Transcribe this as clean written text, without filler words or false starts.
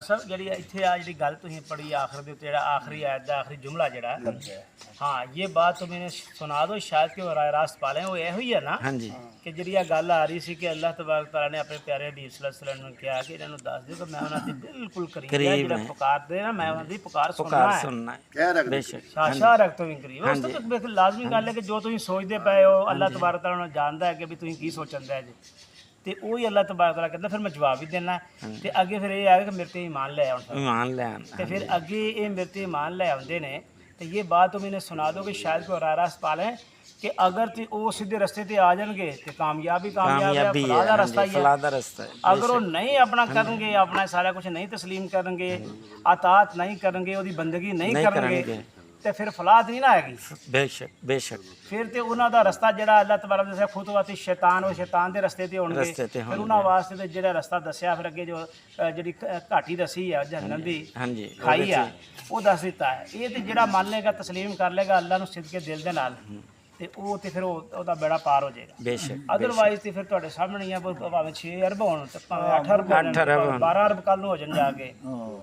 sir ਜਿਹੜੀ ਇੱਥੇ ਆ ਜਿਹੜੀ ਗੱਲ ਤੁਸੀਂ ਪੜ੍ਹੀ ਆਖਰ ਦੇ ਉੱਤੇ ਜਿਹੜਾ ਆਖਰੀ ਆयत ਦਾ ਆਖਰੀ जुमला ਜਿਹੜਾ हाँ ये बात तो मैंने सुना दो शायद कि वो राय रास्त पाले वो यह ही है ना हाँ जी कि ਜਿਹੜੀ ਆ ਗੱਲ ਆ ਰਹੀ ਸੀ ਕਿ ਅੱਲਾਹ ਤਬਾਰਕ ਤਆਲਾ ਨੇ ਆਪਣੇ ਪਿਆਰੇ ਹਬੀਬ ਸੱਲੱਲਾਹੁ ਅਲੈहि ਵਸੱਲਮ ਨੂੰ ਕਿਹਾ ਕਿ ਇਹਨਾਂ ਨੂੰ ਦੱਸ ਦਿਓ ਕਿ ਮੈਂ ਉਹਨਾਂ ਦੀ ਬਿਲਕੁਲ ਕਰੀਬ ਹੈ ਜਿਹੜਾ ਪੁਕਾਰਦੇ ਨਾ ਮੈਂ ਉਹਨਾਂ ਦੀ ਪੁਕਾਰ ਸੁਣਨਾ ਹੈ ਕਹਿ ਰੱਖ ਬੇਸ਼ੱਕ ਸਾਸ਼ਾ ਰੱਖ ਤੋਂ ਵੀ ਕਰੀਬ ਉਸ ਤੋਂ ਬਿਲਕੁਲ ਲਾਜ਼ਮੀ ਗੱਲ ਹੈ ਕਿ ਜੋ ਤੁਸੀਂ ਸੋਚਦੇ ਪਏ ਹੋ ਅੱਲਾਹ ਤਬਾਰਕ ਤਆਲਾ ਨੂੰ ਜਾਣਦਾ ਹੈ ਕਿ ਵੀ ਤੁਸੀਂ ਕੀ ਸੋਚਦੇ ਹੈ ਜੀ ਤੇ ਉਹੀ ਅੱਲਾਹ ਤਬਾਰਕ ਤਆਲਾ ਕਹਿੰਦਾ ਫਿਰ ਮੈਂ ਜਵਾਬ ਵੀ ਦੇਣਾ ਤੇ ਅੱਗੇ ਫਿਰ ਇਹ ਆਇਆ ਕਿ ਮੇਰੇ ਤੇ ਈਮਾਨ ਲੈ ਆਉਣ ईमान ले आना ਤੇ ਫਿਰ ਅੱਗੇ ਇਹ ਮੇਰੇ ਤੇ ਈਮਾਨ ਲੈ ਆਉਂਦੇ ਨੇ ਤੇ ਇਹ ਬਾਤ ਤੋਂ ਮੈਨੇ ਸੁਣਾ ਦੋ ਕਿ ਸ਼ਾਇਦ ਕੋਈ ਰਾਸ ਪਾ ਲੈ ਕਿ ਅਗਰ ਤੇ ਉਹ ਸਿੱਧੇ ਰਸਤੇ ਤੇ ਆ ਜਾਣਗੇ ਤੇ ਕਾਮਯਾਬੀ ਹੈ कामयाबी ਫਲਾਹ ਦਾ है ਰਸਤਾ ਹੀ ਹੈ फलादा रास्ता है ਅਗਰ ਉਹ ਨਹੀਂ ਆਪਣਾ ਕਰਨਗੇ ਆਪਣਾ ਸਾਰਾ ਕੁਝ ਨਹੀਂ ਤਸਲੀਮ ਕਰਨਗੇ ਅਤਾਤ ਨਹੀਂ ਕਰਨਗੇ ਉਹਦੀ ਬੰਦਗੀ ਨਹੀਂ ਕਰਨਗੇ ਤੇ ਫਿਰ ਫਲਾਹ ਨਹੀਂ ਨਾ ਆਏਗੀ बेशक बेशक ਫਿਰ ਤੇ ਉਹਨਾਂ ਦਾ ਰਸਤਾ ਜਿਹੜਾ ਅੱਲਾਹ ਤਬਾਰਕ ਦੱਸਿਆ ਖੁਤਵਾਤੀ ਸ਼ੈਤਾਨ ਉਹ ਸ਼ੈਤਾਨ ਦੇ ਰਸਤੇ ਤੇ ਹੋਣਗੇ ਰਸਤੇ ਤੇ ਫਿਰ ਉਹਨਾਂ ਵਾਸਤੇ ਤੇ ਜਿਹੜਾ ਰਸਤਾ ਦੱਸਿਆ ਫਿਰ ਅੱਗੇ ਜੋ ਜਿਹੜੀ ਘਾਟੀ ਦੱਸੀ ਆ ਜਹੰਨਮ ਦੀ हाँ जी ਖਾਈ ਆ ਉਹ ਦੱਸ ਦਿੱਤਾ ਹੈ ਇਹ ਤੇ ਜਿਹੜਾ ਮੰਨ ਲੇਗਾ ਤਸਲੀਮ ਕਰ ਲੇਗਾ ਅੱਲਾਹ ਨੂੰ ਸਿੱਧ ਕੇ ਦਿਲ ਦੇ ਨਾਲ ਤੇ ਉਹ ਤੇ ਫਿਰ ਉਹਦਾ ਬੇੜਾ ਪਾਰ ਹੋ ਜਾਏਗਾ बेशक ਅਦਰਵਾਈਜ਼ ਤੇ ਫਿਰ ਤੁਹਾਡੇ ਸਾਹਮਣੇ ਹੀ ਆ ਭਾਵੇਂ 6 ਅਰਬ ਹੋਣ ਤੇ ਭਾਵੇਂ 8 ਅਰਬ 12 ਅਰਬ ਕੱਲ ਨੂੰ ਹੋ ਜਾਣ ਜਾ ਕੇ